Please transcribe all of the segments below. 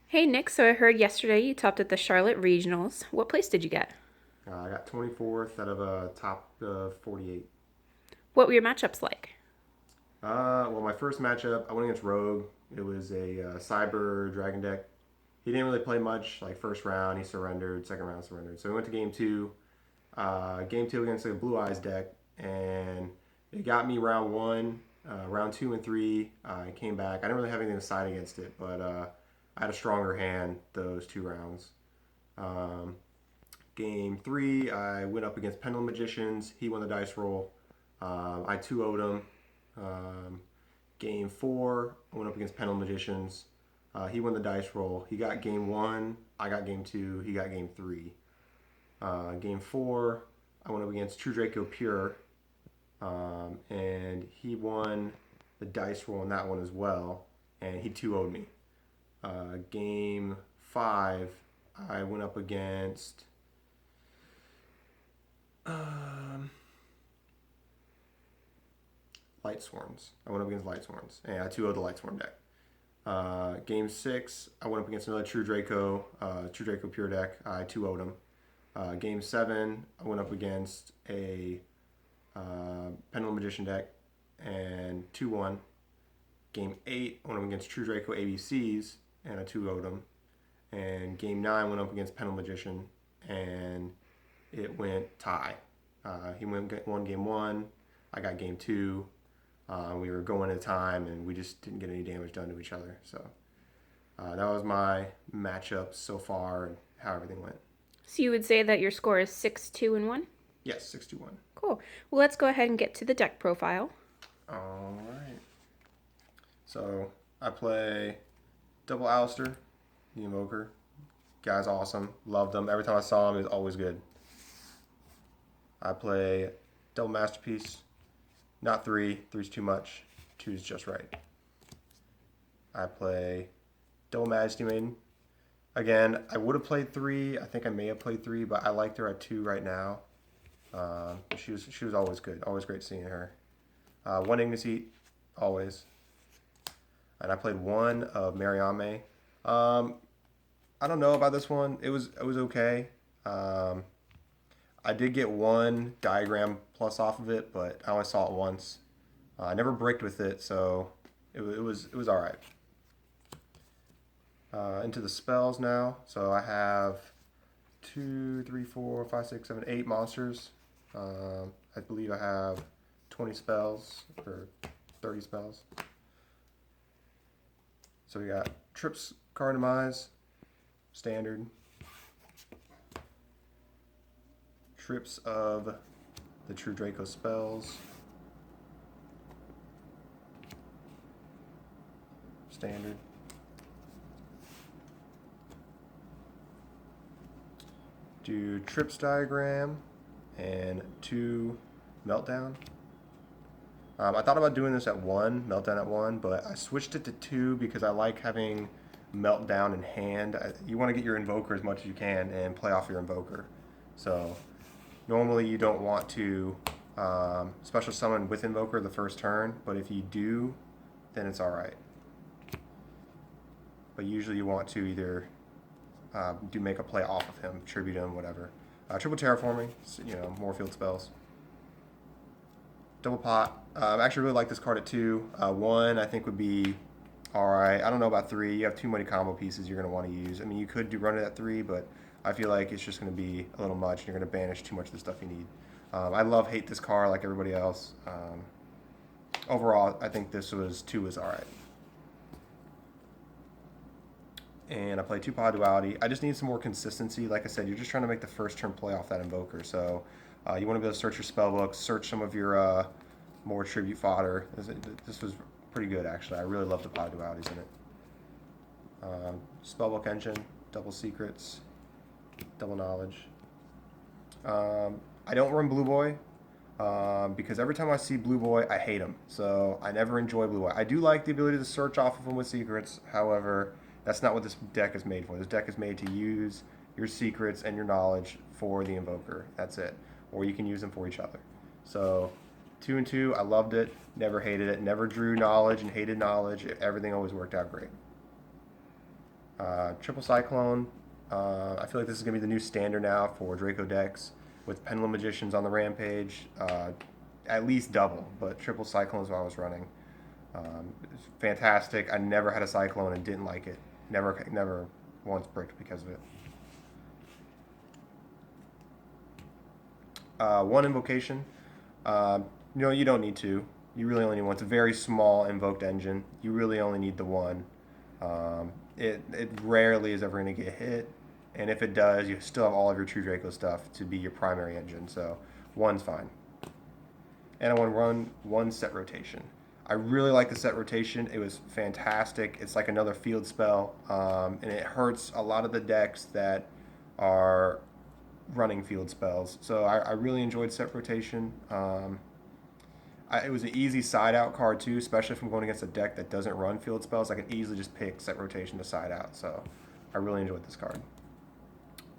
Hey Nick, so I heard yesterday you topped at the Charlotte Regionals. What place did you get? I got 24th out of a top 48. What were your matchups like? Well, my first matchup, I went against Rogue. It was a Cyber Dragon deck. He didn't really play much. Like first round, he surrendered. Second round, surrendered. So we went to game two. Game two against a Blue Eyes deck, and it got me round one. Round two and three, I came back. I didn't really have anything to side against it, but I had a stronger hand those two rounds. Um, Game three, I went up against Pendulum Magicians. He won the dice roll. I 2 0'd him. Um, Game four, I went up against Pendulum Magicians. He won the dice roll. He got game one. I got game two. He got game three. Game four, I went up against True Draco Pure. And he won the dice roll in that one as well. And he 2 0'd me. Game five, I went up against um, Light Swarms. I went up against Light Swarms, and I 2 0'd the Light Swarm deck. Game six, I went up against another True Draco Pure deck. I 2 0'd him. Game seven, I went up against a Pendulum Magician deck and 2-1. Game eight, I went up against True Draco ABCs and I 2 0'd him. And game nine, went up against Pendulum Magician and it went tie. He won game one. I got game two. We were going to time, and we just didn't get any damage done to each other. So that was my matchup so far and how everything went. So you would say that your score is 6-2-1? Yes, 6-1. Cool. Well, let's go ahead and get to the deck profile. All right. So I play double Alistair, the Invoker. Guy's awesome. Loved him. Every time I saw him, he was always good. I play double Masterpiece. Not three. Three's too much. Two's just right. I play double Majesty Maiden. Again, I would have played three. I think I may have played three, but I liked her at two right now. She was always good. Always great seeing her. One Ignis Heat, always. And I played one of Mariame. Um, I don't know about this one. It was okay. Um, I did get one diagram plus off of it, but I only saw it once. I never bricked with it, so it was all right. Into the spells now. So I have two, three, four, five, six, seven, 8 monsters. I believe I have 20 spells or 30 spells. So we got Trips Card Demise, standard. Trips of the True Draco spells, standard. Do Trips diagram and 2 meltdown. I thought about doing this at 1, meltdown at 1, but I switched it to 2 because I like having meltdown in hand. You want to get your invoker as much as you can and play off your invoker. So normally you don't want to special summon with invoker the first turn, but if you do, then it's all right. But usually you want to either do make a play off of him, tribute him, whatever. Triple terraforming, more field spells. Double pot. I actually really like this card at 2. 1 I think would be all right. I don't know about 3. You have too many combo pieces you're going to want to use. I mean, you could run it at 3, but I feel like it's just going to be a little much. And you're going to banish too much of the stuff you need. I hate this card like everybody else. Overall, I think this was 2 was all right. And I play 2 Pod Duality. I just need some more consistency. Like I said, you're just trying to make the first turn play off that Invoker. So you want to be able to search your spell book, search some of your more tribute fodder. This was pretty good, actually. I really love the Pod Dualities in it. Spellbook Engine, double Secrets, double Knowledge. I don't run Blue Boy because every time I see Blue Boy, I hate him. So I never enjoy Blue Boy. I do like the ability to search off of him with secrets. However, that's not what this deck is made for. This deck is made to use your secrets and your knowledge for the invoker. That's it. Or you can use them for each other. So 2 and 2, I loved it. Never hated it. Never drew knowledge and hated knowledge. Everything always worked out great. Triple Cyclone. I feel like this is going to be the new standard now for Draco decks with Pendulum Magicians on the Rampage. At least double, but Triple Cyclone is what I was running. It's fantastic. I never had a Cyclone and didn't like it. Never once bricked because of it. One invocation. You don't need two. You really only need one. It's a very small invoked engine. You really only need the one. It rarely is ever going to get hit, and if it does, you still have all of your True Draco stuff to be your primary engine. So one's fine. And I want to run one set rotation. I really like the set rotation. It was fantastic. It's like another field spell, and it hurts a lot of the decks that are running field spells. So I really enjoyed set rotation. It was an easy side out card too, especially if I'm going against a deck that doesn't run field spells. I can easily just pick set rotation to side out. So I really enjoyed this card.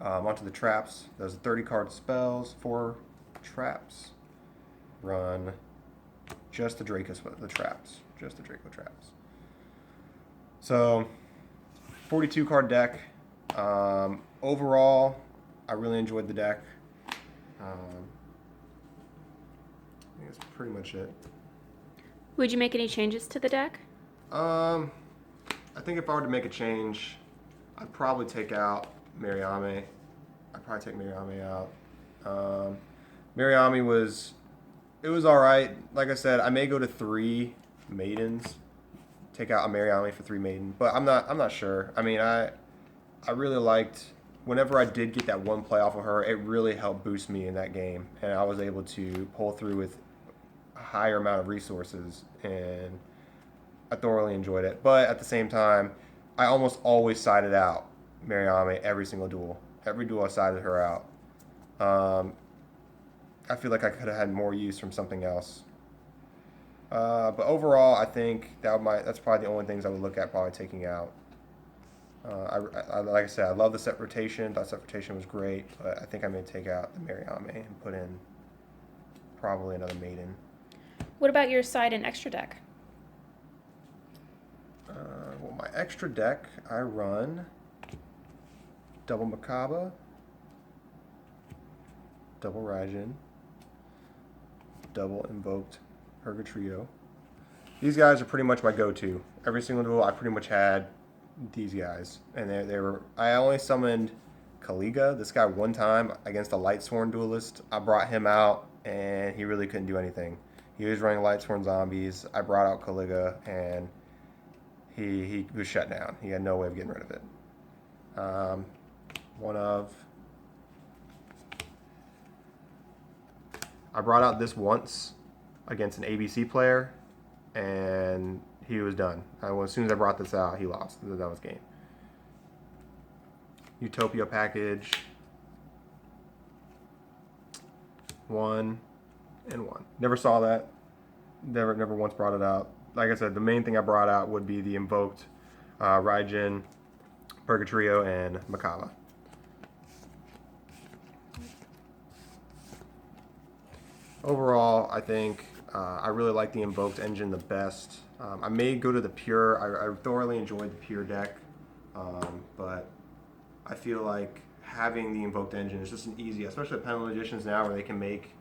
Onto the traps. Those 30 card spells, 4 traps. Run just the Draco traps. Just the Draco traps. So 42 card deck. Overall, I really enjoyed the deck. I think that's pretty much it. Would you make any changes to the deck? I think if I were to make a change, I'd probably take out Mariame. I'd probably take Mariame out. Mariame was all right. Like I said, I may go to 3 maidens. Take out a Mariame for 3 maiden, but I'm not sure. I mean, I really liked whenever I did get that one play off of her. It really helped boost me in that game, and I was able to pull through with a higher amount of resources, and I thoroughly enjoyed it. But at the same time, I almost always sided out Mariame every single duel. Every duel I sided her out. I feel like I could have had more use from something else. But overall, I think that's probably the only things I would look at probably taking out. Like I said, I love the set rotation. That set rotation was great, but I think I may take out the Mariame and put in probably another maiden. What about your side and extra deck? Well, my extra deck, I run double Macabre, double Raijin, double Invoked Trio. These guys are pretty much my go-to. Every single duel, I pretty much had these guys, and they were. I only summoned Kaliga, this guy, one time against a Lightsworn duelist. I brought him out, and he really couldn't do anything. He was running Lightsworn zombies. I brought out Kaliga, and he was shut down. He had no way of getting rid of it. I brought out this once against an ABC player, and he was done. As soon as I brought this out, he lost. That was game. Utopia package. 1 and 1. Never saw that. Never once brought it out. Like I said, the main thing I brought out would be the Invoked, Raijin, Trio, and Macabre. Overall, I think I really like the Invoked engine the best. I may go to the Pure. I thoroughly enjoyed the Pure deck, but I feel like having the Invoked engine is just an easy, especially at Pendulum Magicians now where they can make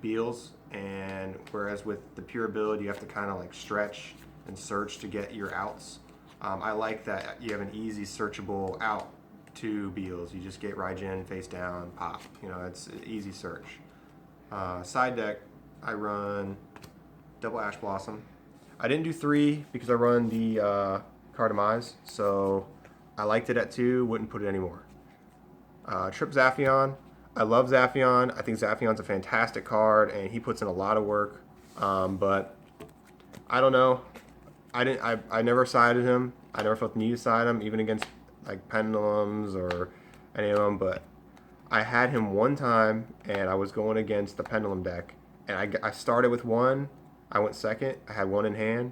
Beals, and whereas with the Pure ability you have to kind of like stretch and search to get your outs. I like that you have an easy searchable out to Beals. You just get Raijin face down, pop. It's an easy search. Side deck, I run double Ash Blossom. I didn't do 3 because I run the card Demise, so I liked it at 2, wouldn't put it anymore. Trip Zaphion. I love Zaphion. I think Zaphion's a fantastic card, and he puts in a lot of work. But I don't know. I never sided him. I never felt the need to side him, even against like Pendulums or any of them. But I had him one time, and I was going against the Pendulum deck, and I started with 1. I went second. I had 1 in hand,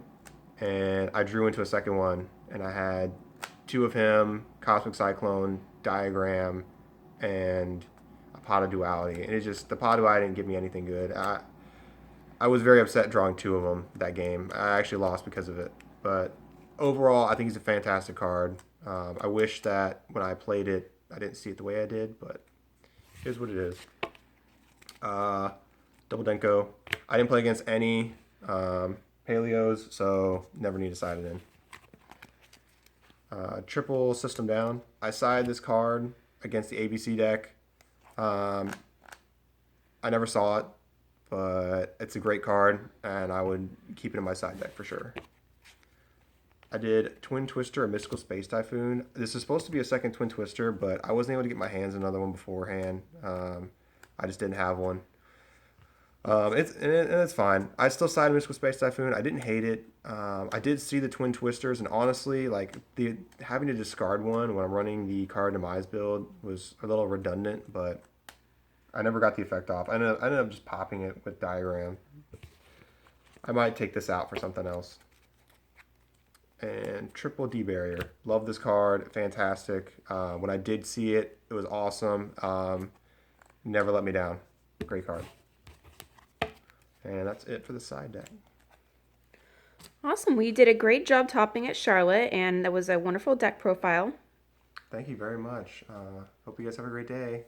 and I drew into a second one, and I had 2 of him, Cosmic Cyclone, Diagram, and a Pot of Duality. And the Pot of Duality didn't give me anything good. I was very upset drawing 2 of them that game. I actually lost because of it. But overall, I think he's a fantastic card. I wish that when I played it, I didn't see it the way I did, but it is what it is. Uh, Double Denko. I didn't play against any Paleos, so never need to side it in. Triple System Down. I side this card against the ABC deck. I never saw it, but it's a great card, and I would keep it in my side deck for sure. I did Twin Twister, a Mystical Space Typhoon. This is supposed to be a second Twin Twister, but I wasn't able to get my hands on another one beforehand. I just didn't have one. It's fine. I still sided Mystical Space Typhoon. I didn't hate it. I did see the Twin Twisters, and honestly, like the having to discard one when I'm running the card Demise build was a little redundant, but I never got the effect off. I ended up just popping it with Diagram. I might take this out for something else. And Triple D Barrier. Love this card. Fantastic. When I did see it, it was awesome. Never let me down. Great card. And that's it for the side deck. Awesome. Well, you did a great job topping at Charlotte, and that was a wonderful deck profile. Thank you very much. Hope you guys have a great day.